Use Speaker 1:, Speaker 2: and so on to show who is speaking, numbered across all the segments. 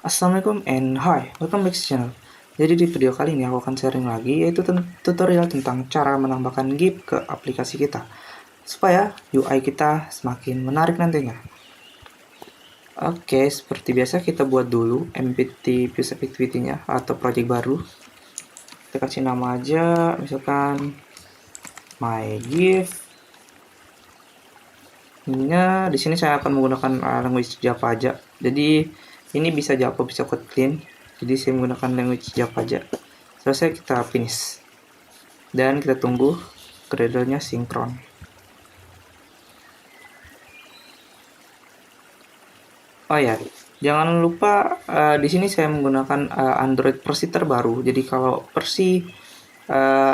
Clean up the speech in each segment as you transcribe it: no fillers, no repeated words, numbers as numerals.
Speaker 1: Assalamualaikum and hi, welcome back to channel. Jadi di video kali ini aku akan sharing lagi yaitu tutorial tentang cara menambahkan GIF ke aplikasi kita supaya UI kita semakin menarik nantinya. Oke, seperti biasa kita buat dulu empty views activity-nya atau project baru. Kita kasih nama aja misalkan my GIF. Ininya di sini saya akan menggunakan language Java aja. Jadi ini bisa Java, bisa Kotlin. Jadi saya menggunakan language Java aja. Selesai kita finish. Dan kita tunggu gradle-nya sinkron. Oh ya, jangan lupa di sini saya menggunakan Android versi terbaru. Jadi kalau versi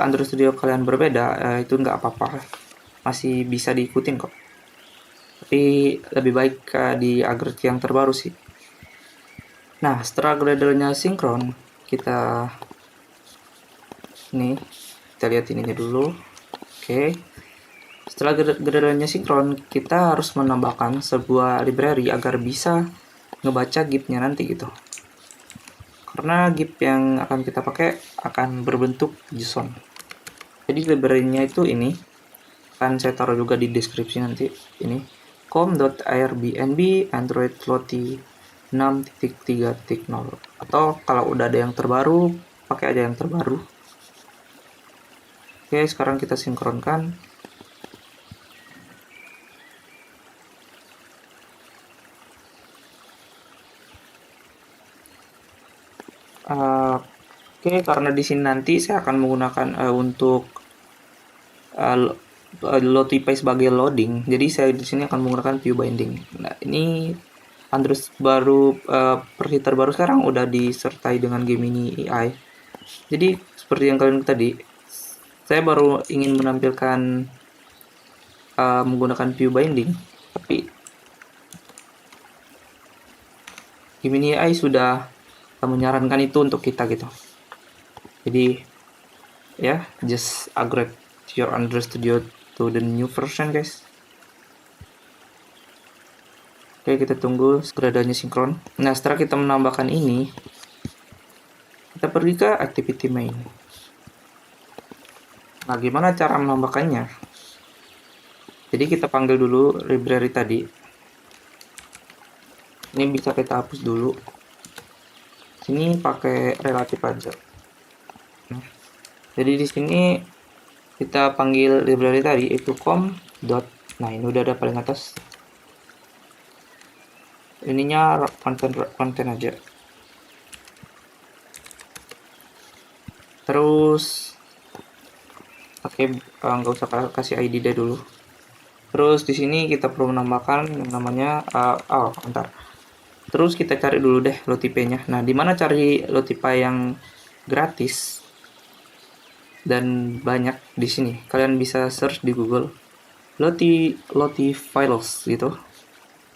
Speaker 1: Android Studio kalian berbeda, itu nggak apa-apa, masih bisa diikutin kok. Tapi lebih baik di Android yang terbaru sih. Nah, setelah gradle-nya sinkron, kita lihat ininya dulu. Oke. Setelah gradle-nya sinkron, kita harus menambahkan sebuah library agar bisa ngebaca GIF-nya nanti gitu. Karena GIF yang akan kita pakai akan berbentuk JSON. Jadi library-nya itu ini akan saya taruh juga di deskripsi nanti. Ini com.airbnb android loti 6.3.0, atau kalau udah ada yang terbaru pakai aja yang terbaru. Oke, sekarang kita sinkronkan. Oke, karena di sini nanti saya akan menggunakan untuk Lotify sebagai loading, jadi saya di sini akan menggunakan view binding. Nah, ini Android baru versi terbaru sekarang udah disertai dengan Gemini AI. Jadi seperti yang kalian tadi, saya baru ingin menampilkan menggunakan view binding, tapi Gemini AI sudah menyarankan itu untuk kita gitu. Jadi ya, just upgrade your Android Studio to the new version guys. Oke, kita tunggu gradanya sinkron. Nah, setelah kita menambahkan ini, kita pergi ke activity main. Nah, gimana cara menambahkannya? Jadi kita panggil dulu library tadi. Ini bisa kita hapus dulu. Sini pakai relatif aja. Nah, jadi di sini kita panggil library tadi itu com.. Nah, ini udah ada paling atas. Ininya konten aja. Terus nggak usah kasih ID deh dulu. Terus di sini kita perlu menambahkan yang namanya Terus kita cari dulu deh Lotify-nya. Nah, di mana cari Lotify yang gratis dan banyak di sini? Kalian bisa search di Google Lotifiles gitu.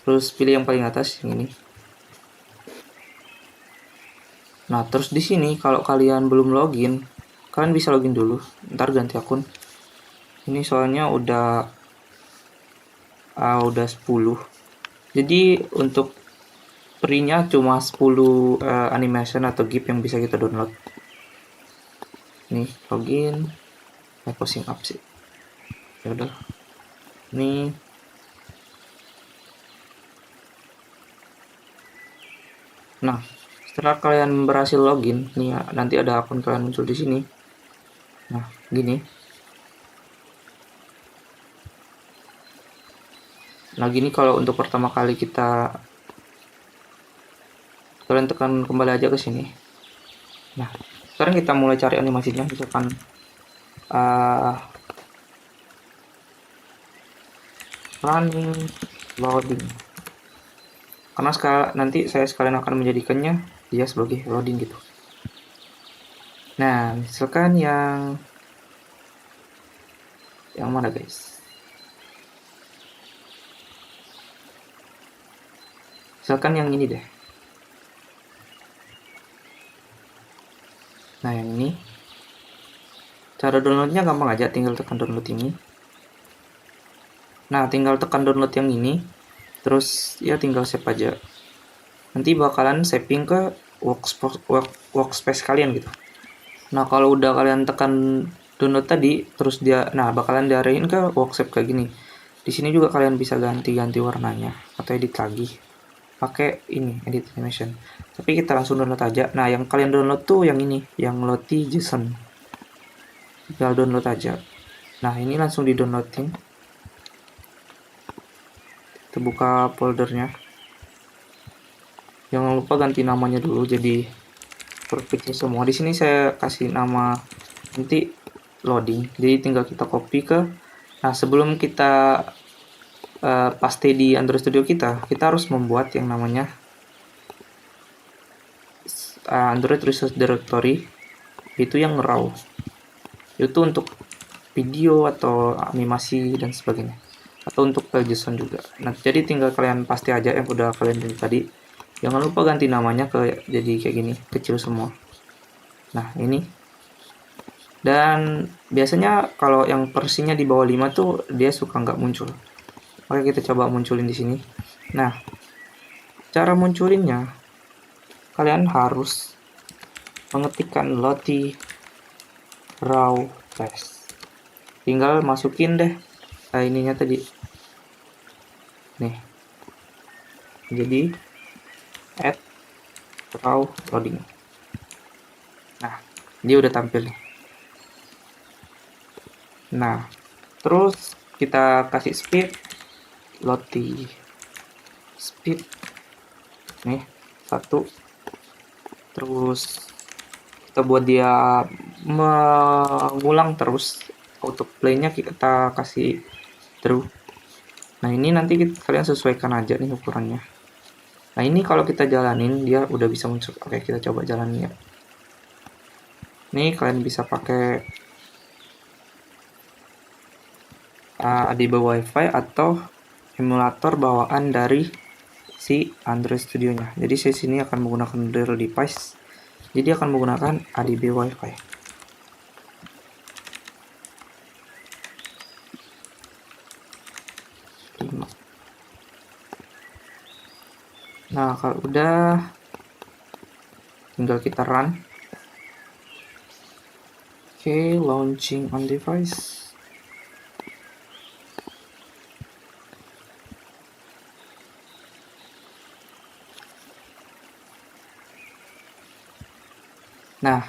Speaker 1: Terus pilih yang paling atas yang ini. Nah, terus di sini kalau kalian belum login, kalian bisa login dulu. Ntar ganti akun. Ini soalnya udah 10. Jadi untuk free-nya cuma 10 animation atau GIF yang bisa kita download. Nih, login. Posting up sih. Ya udah. Nih. Nah, setelah kalian berhasil login, nih ya, nanti ada akun kalian muncul di sini. Nah, gini. Nah, gini kalau untuk pertama kali kalian tekan kembali aja ke sini. Nah, sekarang kita mulai cari animasinya, misalkan running loading. Karena nanti saya sekalian akan menjadikannya dia sebagai loading gitu. Nah, misalkan yang mana guys? Misalkan yang ini deh. Nah, yang ini. Cara downloadnya gampang aja, tinggal tekan download ini. Nah, tinggal tekan download yang ini. Terus ya tinggal save aja. nanti bakalan saving ke workspace kalian gitu. Nah, kalau udah kalian tekan download tadi, terus dia, nah bakalan diarahin ke workspace kayak gini. Di sini juga kalian bisa ganti-ganti warnanya atau edit lagi pakai ini edit animation. Tapi kita langsung download aja. Nah, yang kalian download tuh yang ini, yang Lottie JSON. Tinggal download aja. Nah, ini langsung di-downloadin. Kita buka foldernya. Jangan lupa ganti namanya dulu jadi perfect semua. Di sini saya kasih nama nanti loading. Jadi tinggal kita copy ke. Nah, sebelum kita paste di Android Studio kita harus membuat yang namanya Android Resource Directory, itu yang raw. Itu untuk video atau animasi dan sebagainya. Atau untuk JSON juga. Nah, jadi tinggal kalian paste aja yang udah kalian pilih tadi. Jangan lupa ganti namanya ke jadi kayak gini, kecil semua. Nah, ini. Dan biasanya kalau yang versinya di bawah 5 tuh dia suka nggak muncul. Oke, kita coba munculin di sini. Nah, cara munculinnya kalian harus mengetikkan Lottie raw test. Tinggal masukin deh ininya tadi. Nih. Jadi add raw loading. Nah, dia udah tampil nih. Nah, terus kita kasih speed Lottie speed nih 1. Terus kita buat dia mengulang terus, autoplay-nya kita kasih true. Nah, ini nanti kalian sesuaikan aja nih ukurannya. Nah, ini kalau kita jalanin dia udah bisa muncul. Oke, kita coba jalanin ya. Nih kalian bisa pakai ADB WiFi atau emulator bawaan dari si Android Studio-nya. Jadi saya sini akan menggunakan real device. Jadi akan menggunakan ADB WiFi. Nah, kalau udah tinggal kita run. Oke, launching on device. Nah,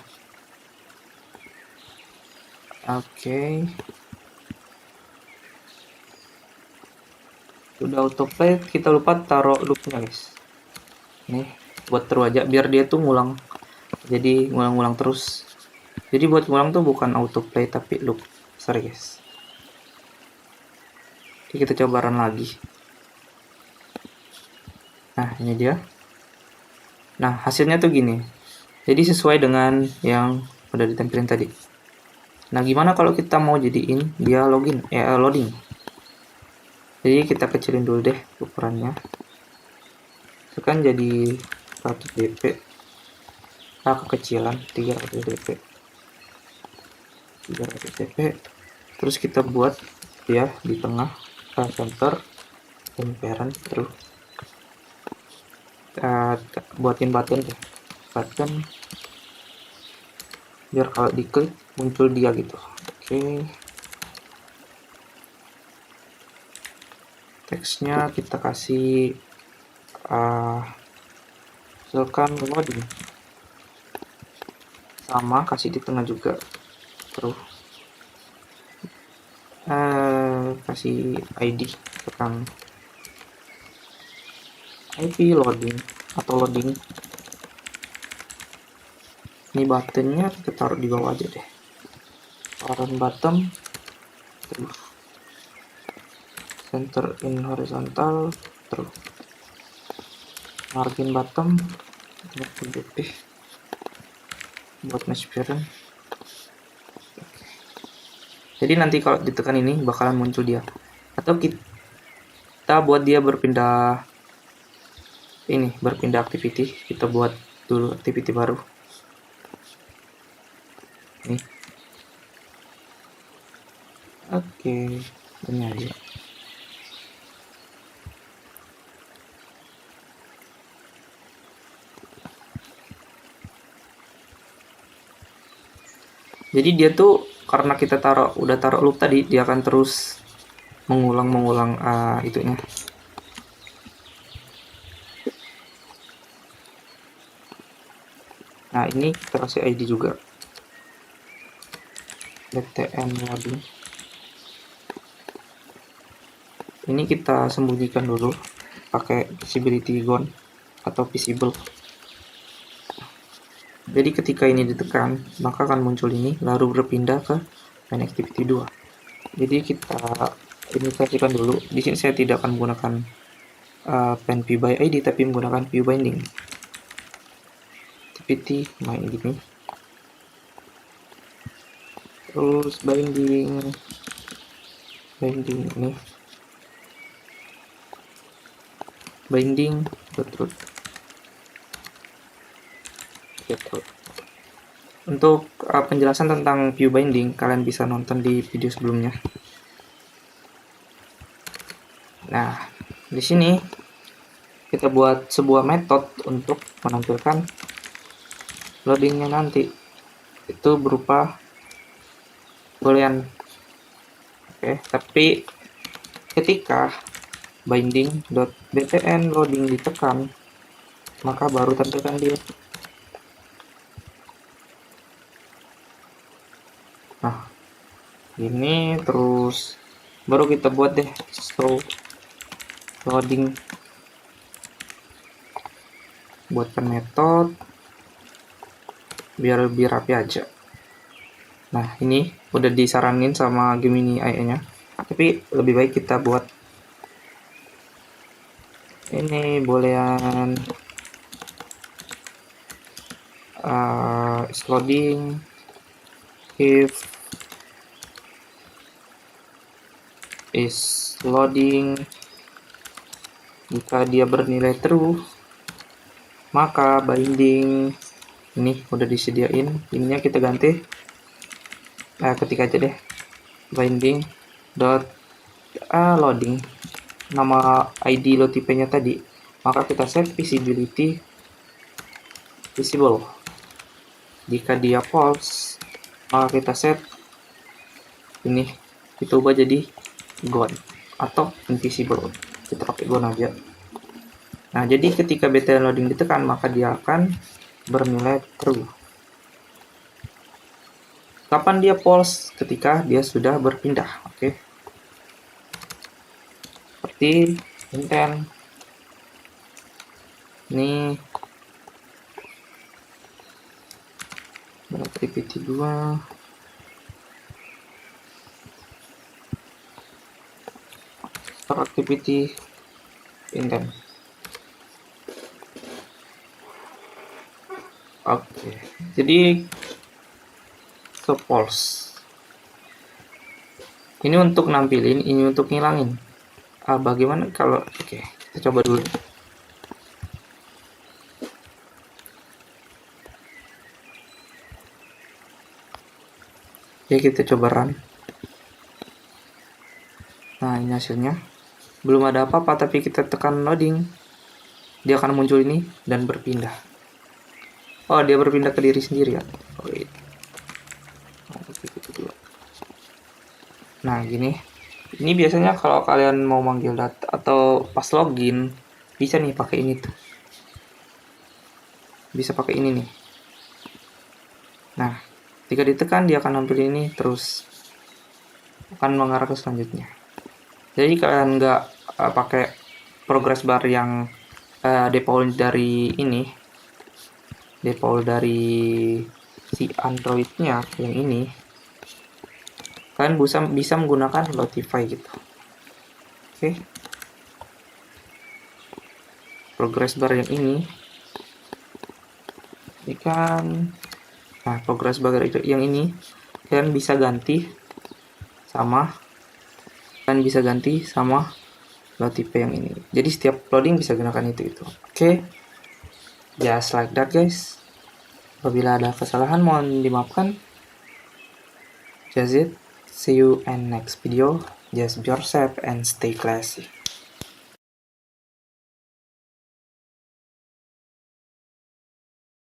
Speaker 1: oke. Udah autoplay, kita lupa taruh loopnya guys. Nih, buat terus aja biar dia tuh ngulang. Jadi ngulang-ngulang terus. Jadi buat ngulang tuh bukan autoplay tapi loop. Sorry guys. Oke, kita coba run lagi. Nah, ini dia. Nah, hasilnya tuh gini. Jadi sesuai dengan yang udah ditempelin tadi. Nah, gimana kalau kita mau jadiin dia loading. Jadi kita kecilin dulu deh ukurannya. Itu kan jadi 100 dp. Kekecilan 300 dp. 300 dp. Terus kita buat dia di tengah, center, dan parent terus. Buatin button deh. Button biar kalau diklik muncul dia gitu. Oke. Teksnya kita kasih misalkan loading. Sama kasih di tengah juga. Terus kasih ID misalkan IP loading atau loading. Ini buttonnya kita taruh di bawah aja deh. Parent bottom, terus center in horizontal, terus margin bottom, margin putih, buat match parent. Jadi nanti kalau ditekan ini bakalan muncul dia. Atau kita buat dia berpindah activity. Kita buat dulu activity baru. Nih. Oke, ini aja. Jadi dia tuh karena kita udah taruh loop tadi, dia akan terus mengulang itunya. Nah, ini kita kasih ID juga. btn loading. Ini kita sembunyikan dulu pakai visibility gone atau visible. Jadi ketika ini ditekan, maka akan muncul ini lalu berpindah ke main activity 2. Jadi kita investasikan dulu. Di sini saya tidak akan menggunakan pen view by ID tapi menggunakan view binding. Activity main ini. Terus binding ini. Binding betul. Untuk penjelasan tentang view binding, kalian bisa nonton di video sebelumnya. Nah, di sini kita buat sebuah metode untuk menampilkan loadingnya nanti. Itu berupa boolean. Oke, tapi ketika binding.btn loading ditekan, maka baru tampilkan dia. Nah, ini terus baru kita buat deh show loading. Buatkan metode biar lebih rapi aja. Nah, ini udah disaranin sama Gemini AI-nya, tapi lebih baik kita buat ini boolean is loading if is loading jika dia bernilai true, maka binding ini udah disediain, ininya kita ganti ketik aja deh binding dot loading nama ID load type-nya tadi, maka kita set visibility visible. Jika dia false, maka kita set ini kita ubah jadi gone atau invisible. Kita pakai gone aja. Nah, jadi ketika btn loading ditekan, maka dia akan bernilai true. Kapan dia false? Ketika dia sudah berpindah. Oke. Seperti intent. Ini activity 2. Start activity intent. Oke. Jadi false. Ini untuk nampilin, ini untuk ngilangin. Bagaimana kalau oke, kita coba dulu. Oke, kita coba run. Nah, ini hasilnya. Belum ada apa-apa, tapi kita tekan loading. Dia akan muncul ini dan berpindah. Oh, dia berpindah ke diri sendiri ya. Oh, iya. Nah, gini. Ini biasanya kalau kalian mau manggil data atau pas login, bisa nih pakai ini tuh. Bisa pakai ini nih. Nah, jika ditekan dia akan nampil ini terus akan mengarah ke selanjutnya. Jadi kalian nggak pakai progress bar yang default dari ini, default dari si Android-nya yang ini, kalian bisa menggunakan Lotify gitu. Oke. Progress bar yang ini kan, nah progress bar yang ini kalian bisa ganti sama Lotify yang ini. Jadi setiap loading bisa gunakan itu. Oke. Just like that guys. Apabila ada kesalahan mohon dimaafkan. Just it. See you in next video. Just be yourself and stay classy.